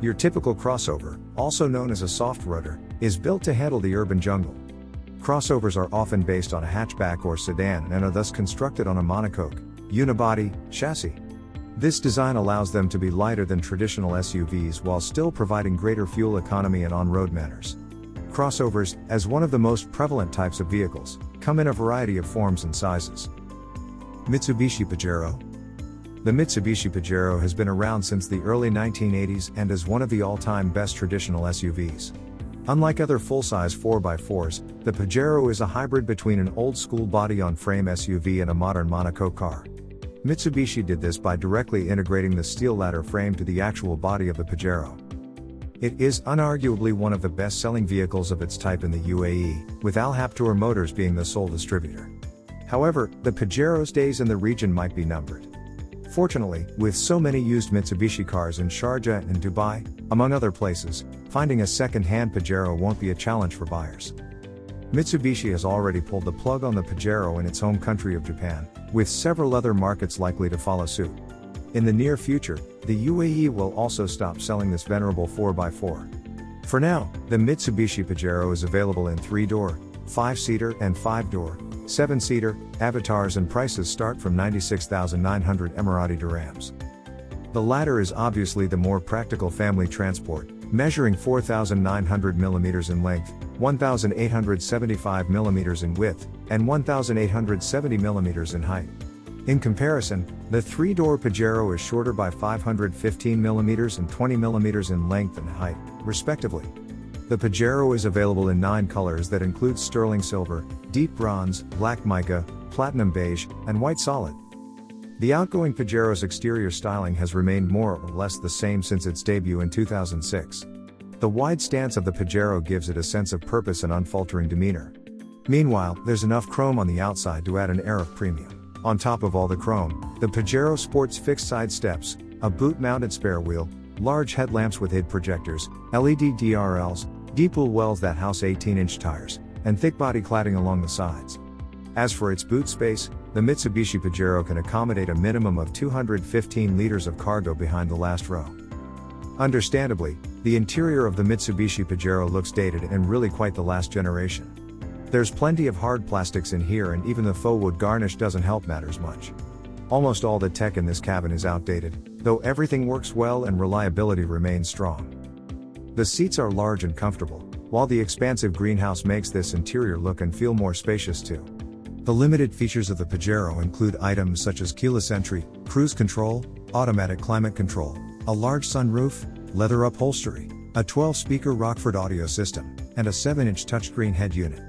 Your typical crossover, also known as a soft roader, is built to handle the urban jungle. Crossovers are often based on a hatchback or sedan and are thus constructed on a monocoque, unibody, chassis. This design allows them to be lighter than traditional SUVs while still providing greater fuel economy and on-road manners. Crossovers, as one of the most prevalent types of vehicles, come in a variety of forms and sizes. Mitsubishi Pajero. The Mitsubishi Pajero has been around since the early 1980s and is one of the all-time best traditional SUVs. Unlike other full-size 4x4s, the Pajero is a hybrid between an old-school body-on-frame SUV and a modern monocoque car. Mitsubishi did this by directly integrating the steel ladder frame to the actual body of the Pajero. It is unarguably one of the best-selling vehicles of its type in the UAE, with Al Habtoor Motors being the sole distributor. However, the Pajero's days in the region might be numbered. Fortunately, with so many used Mitsubishi cars in Sharjah and Dubai, among other places, finding a second-hand Pajero won't be a challenge for buyers. Mitsubishi has already pulled the plug on the Pajero in its home country of Japan, with several other markets likely to follow suit. In the near future, the UAE will also stop selling this venerable 4x4. For now, the Mitsubishi Pajero is available in 3-door, 5-seater and 5-door, 7-seater, avatars, and prices start from 96,900 Emirati dirhams. The latter is obviously the more practical family transport, measuring 4,900 mm in length, 1,875 mm in width, and 1,870 mm in height. In comparison, the 3-door Pajero is shorter by 515 mm and 20 mm in length and height, respectively. The Pajero is available in 9 colors that include sterling silver, deep bronze, black mica, platinum beige, and white solid. The outgoing Pajero's exterior styling has remained more or less the same since its debut in 2006. The wide stance of the Pajero gives it a sense of purpose and unfaltering demeanor. Meanwhile, there's enough chrome on the outside to add an air of premium. On top of all the chrome, the Pajero sports fixed side steps, a boot-mounted spare wheel, large headlamps with HID projectors, LED DRLs, deep wheel wells that house 18-inch tires, and thick body cladding along the sides. As for its boot space, the Mitsubishi Pajero can accommodate a minimum of 215 liters of cargo behind the last row. Understandably, the interior of the Mitsubishi Pajero looks dated and really quite the last generation. There's plenty of hard plastics in here, and even the faux wood garnish doesn't help matters much. Almost all the tech in this cabin is outdated, though everything works well and reliability remains strong. The seats are large and comfortable, while the expansive greenhouse makes this interior look and feel more spacious too. The limited features of the Pajero include items such as keyless entry, cruise control, automatic climate control, a large sunroof, leather upholstery, a 12-speaker Rockford audio system, and a 7-inch touchscreen head unit.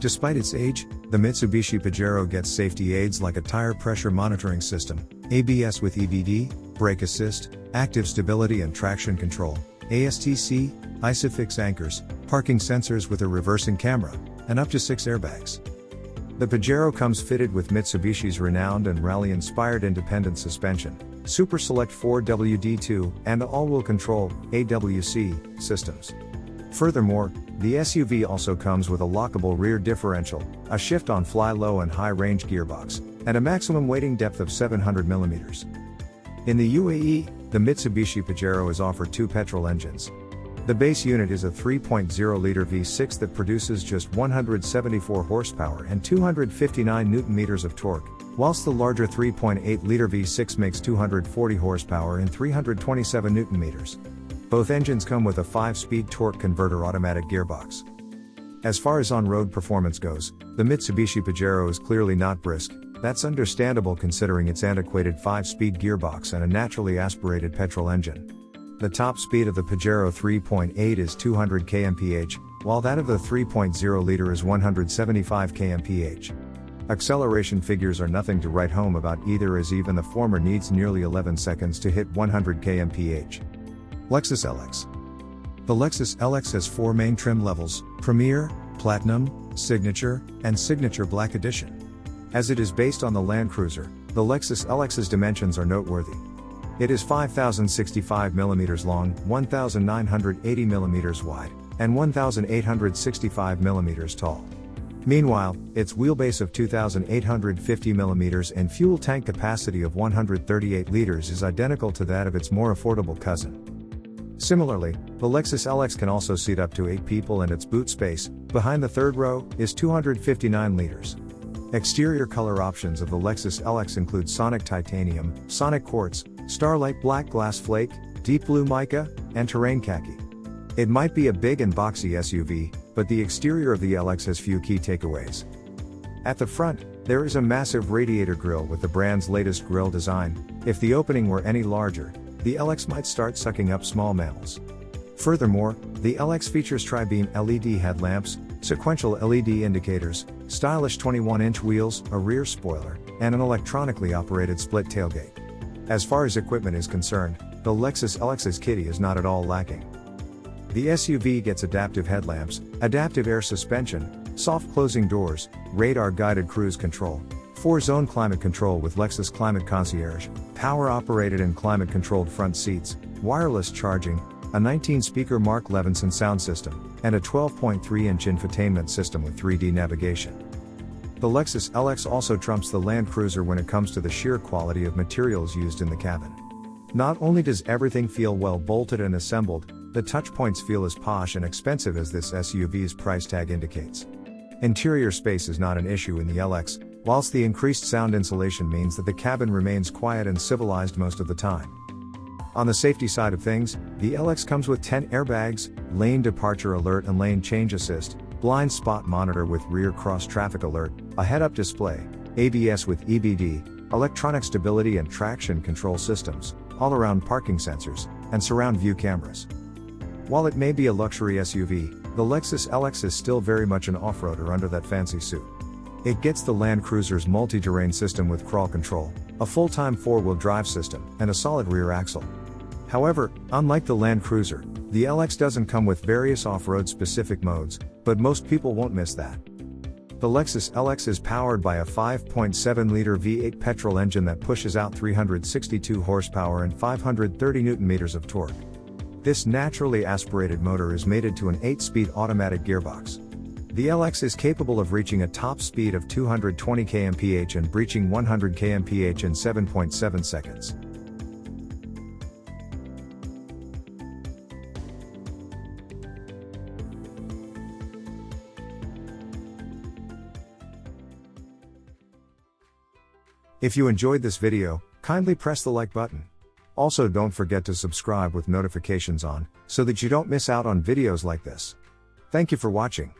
Despite its age, the Mitsubishi Pajero gets safety aids like a tire pressure monitoring system, ABS with EBD, brake assist, active stability and traction control, ASTC, ISOFIX anchors, parking sensors with a reversing camera, and up to 6 airbags. The Pajero comes fitted with Mitsubishi's renowned and rally-inspired independent suspension, Super Select 4WD2, and all-wheel control, AWC, systems. Furthermore, the SUV also comes with a lockable rear differential, a shift-on fly-low and high-range gearbox, and a maximum weighting depth of 700 mm. In the UAE, the Mitsubishi Pajero is offered 2 petrol engines. The base unit is a 3.0-liter V6 that produces just 174 horsepower and 259 Nm of torque, whilst the larger 3.8-liter V6 makes 240 horsepower and 327 Nm. Both engines come with a 5-speed torque converter automatic gearbox. As far as on-road performance goes, the Mitsubishi Pajero is clearly not brisk. That's understandable considering its antiquated 5-speed gearbox and a naturally aspirated petrol engine. The top speed of the Pajero 3.8 is 200 kmph, while that of the 3.0-liter is 175 kmph. Acceleration figures are nothing to write home about either, as even the former needs nearly 11 seconds to hit 100 kmph. Lexus Lx. The Lexus Lx has 4 main trim levels: Premier, Platinum, Signature, and Signature Black Edition. As it is based on the Land Cruiser, the Lexus Lx's dimensions are noteworthy. It is 5,065 mm long, 1,980 mm wide, and 1,865 mm tall. Meanwhile, its wheelbase of 2,850 mm and fuel tank capacity of 138 liters is identical to that of its more affordable cousin. Similarly, the Lexus LX can also seat up to 8 people and its boot space, behind the third row, is 259 liters. Exterior color options of the Lexus LX include Sonic Titanium, Sonic Quartz, Starlight Black Glass Flake, Deep Blue Mica, and Terrain Khaki. It might be a big and boxy SUV, but the exterior of the LX has few key takeaways. At the front, there is a massive radiator grille with the brand's latest grille design. If the opening were any larger, the LX might start sucking up small mammals. Furthermore, the LX features tri-beam LED headlamps, sequential LED indicators, stylish 21-inch wheels, a rear spoiler, and an electronically operated split tailgate. As far as equipment is concerned, the Lexus LX's kitty is not at all lacking. The SUV gets adaptive headlamps, adaptive air suspension, soft closing doors, radar-guided cruise control, 4-zone climate control with Lexus Climate Concierge, power-operated and climate-controlled front seats, wireless charging, a 19-speaker Mark Levinson sound system, and a 12.3-inch infotainment system with 3D navigation. The Lexus LX also trumps the Land Cruiser when it comes to the sheer quality of materials used in the cabin. Not only does everything feel well bolted and assembled, the touchpoints feel as posh and expensive as this SUV's price tag indicates. Interior space is not an issue in the LX, whilst the increased sound insulation means that the cabin remains quiet and civilized most of the time. On the safety side of things, the LX comes with 10 airbags, lane departure alert and lane change assist, blind spot monitor with rear cross traffic alert, a head-up display, ABS with EBD, electronic stability and traction control systems, all-around parking sensors, and surround view cameras. While it may be a luxury SUV, the Lexus LX is still very much an off-roader under that fancy suit. It gets the Land Cruiser's multi-terrain system with crawl control, a full-time 4-wheel drive system, and a solid rear axle. However, unlike the Land Cruiser, the LX doesn't come with various off-road specific modes, but most people won't miss that. The Lexus LX is powered by a 5.7-liter V8 petrol engine that pushes out 362 horsepower and 530 Nm of torque. This naturally aspirated motor is mated to an 8-speed automatic gearbox. The LX is capable of reaching a top speed of 220 kmph and breaching 100 kmph in 7.7 seconds. If you enjoyed this video, kindly press the like button. Also, don't forget to subscribe with notifications on, so that you don't miss out on videos like this. Thank you for watching.